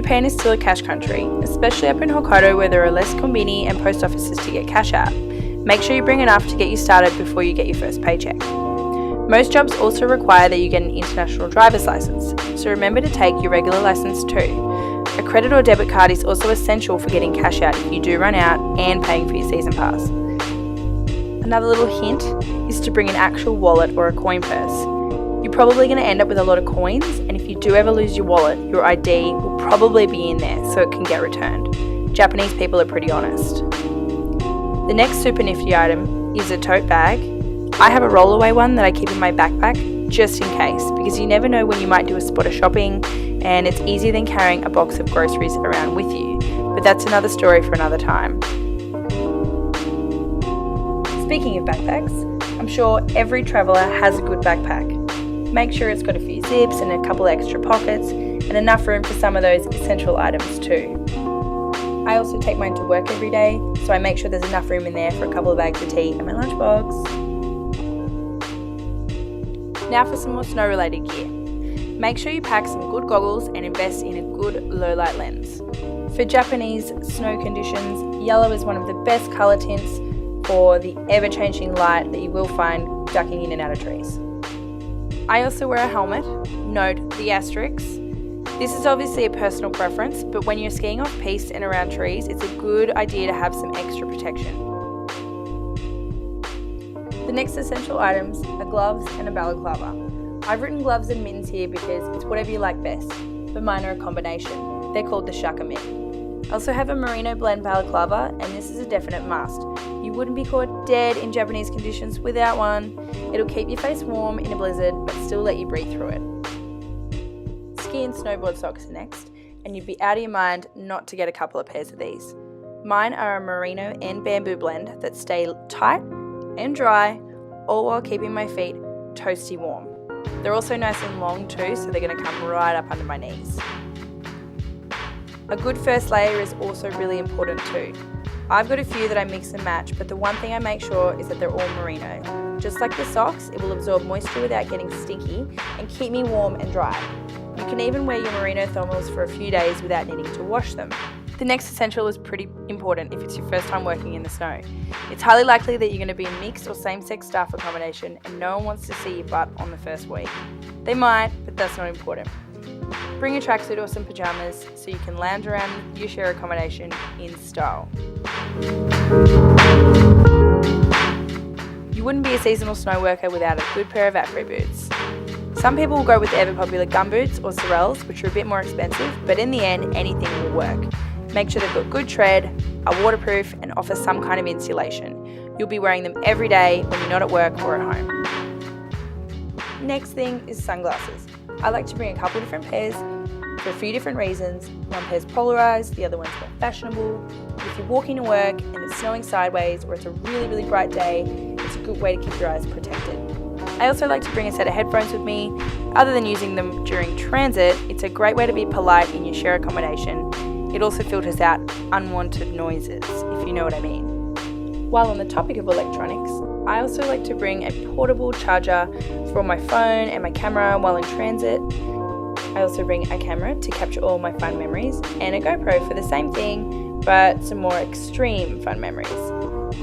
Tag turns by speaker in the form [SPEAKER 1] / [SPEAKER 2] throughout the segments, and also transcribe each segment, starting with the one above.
[SPEAKER 1] Japan is still a cash country, especially up in Hokkaido where there are less konbini and post offices to get cash out. Make sure you bring enough to get you started before you get your first paycheck. Most jobs also require that you get an international driver's license, so remember to take your regular license too. A credit or debit card is also essential for getting cash out if you do run out and paying for your season pass. Another little hint is to bring an actual wallet or a coin purse. You're probably going to end up with a lot of coins, and if you do ever lose your wallet, your ID will probably be in there so it can get returned. Japanese people are pretty honest. The next super nifty item is a tote bag. I have a rollaway one that I keep in my backpack just in case, because you never know when you might do a spot of shopping, and it's easier than carrying a box of groceries around with you. But that's another story for another time. Speaking of backpacks, I'm sure every traveller has a good backpack. Make sure it's got a few zips and a couple of extra pockets and enough room for some of those essential items too. I also take mine to work every day, so I make sure there's enough room in there for a couple of bags of tea and my lunchbox. Now for some more snow related gear. Make sure you pack some good goggles and invest in a good low light lens. For Japanese snow conditions, yellow is one of the best colour tints for the ever-changing light that you will find ducking in and out of trees. I also wear a helmet. Note the asterisks. This is obviously a personal preference, but when you're skiing off piste and around trees, it's a good idea to have some extra protection. The next essential items are gloves and a balaclava. I've written gloves and mittens here because it's whatever you like best, but mine are a combination. They're called the shaka mitt. I also have a merino blend balaclava, and this is a definite must. You wouldn't be caught dead in Japanese conditions without one. It'll keep your face warm in a blizzard, but still let you breathe through it. Ski and snowboard socks are next, and you'd be out of your mind not to get a couple of pairs of these. Mine are a merino and bamboo blend that stay tight and dry, all while keeping my feet toasty warm. They're also nice and long too, so they're going to come right up under my knees. A good first layer is also really important too. I've got a few that I mix and match, but the one thing I make sure is that they're all merino. Just like the socks, it will absorb moisture without getting stinky and keep me warm and dry. You can even wear your merino thermals for a few days without needing to wash them. The next essential is pretty important if it's your first time working in the snow. It's highly likely that you're going to be in mixed or same-sex staff accommodation and no one wants to see your butt on the first week. They might, but that's not important. Bring a tracksuit or some pajamas so you can lounge around your share accommodation in style. You wouldn't be a seasonal snow worker without a good pair of après boots. Some people will go with the ever popular gumboots or sorels, which are a bit more expensive, but in the end, anything will work. Make sure they've got good tread, are waterproof, and offer some kind of insulation. You'll be wearing them every day when you're not at work or at home. Next thing is sunglasses. I like to bring a couple different pairs for a few different reasons. One pair's polarized, the other one's more fashionable. If you're walking to work and it's snowing sideways or it's a really, really bright day, it's a good way to keep your eyes protected. I also like to bring a set of headphones with me. Other than using them during transit, it's a great way to be polite in your share accommodation. It also filters out unwanted noises, if you know what I mean. While on the topic of electronics, I also like to bring a portable charger for my phone and my camera while in transit. I also bring a camera to capture all my fun memories and a GoPro for the same thing, but some more extreme fun memories.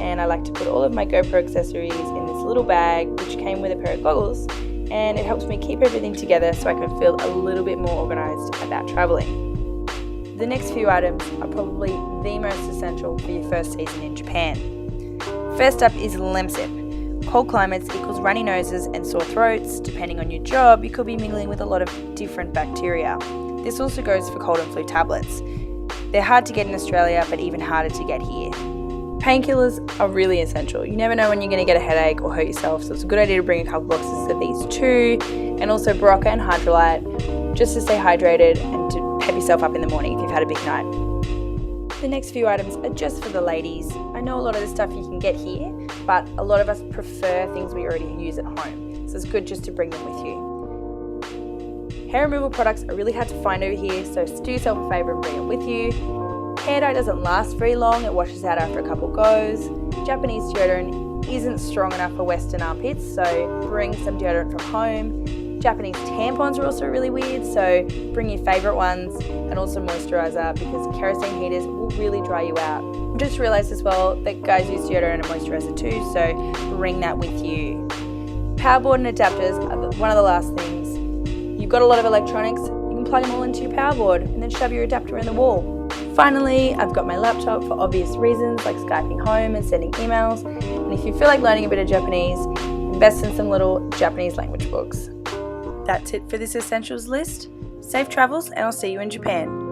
[SPEAKER 1] And I like to put all of my GoPro accessories in this little bag, which came with a pair of goggles, and it helps me keep everything together so I can feel a little bit more organised about travelling. The next few items are probably the most essential for your first season in Japan. First up is lemsip. Cold climates equals runny noses and sore throats. Depending on your job, you could be mingling with a lot of different bacteria. This also goes for cold and flu tablets. They're hard to get in Australia, but even harder to get here. Painkillers are really essential. You never know when you're going to get a headache or hurt yourself, so it's a good idea to bring a couple boxes of these too, and also Berocca and Hydrolite, just to stay hydrated and to pep yourself up in the morning if you've had a big night. The next few items are just for the ladies. I know a lot of the stuff you can get here, but a lot of us prefer things we already use at home, so it's good just to bring them with you. Hair removal products are really hard to find over here, so do yourself a favour and bring it with you. Hair dye doesn't last very long, it washes out after a couple goes. Japanese deodorant isn't strong enough for Western armpits, so bring some deodorant from home. Japanese tampons are also really weird, so bring your favourite ones, and also moisturiser, because kerosene heaters will really dry you out. Just realised as well that guys use deodorant and moisturiser too, so bring that with you. Power board and adapters are one of the last things. You've got a lot of electronics, you can plug them all into your power board and then shove your adapter in the wall. Finally, I've got my laptop for obvious reasons like Skyping home and sending emails, and if you feel like learning a bit of Japanese, invest in some little Japanese language books. That's it for this essentials list. Safe travels, and I'll see you in Japan.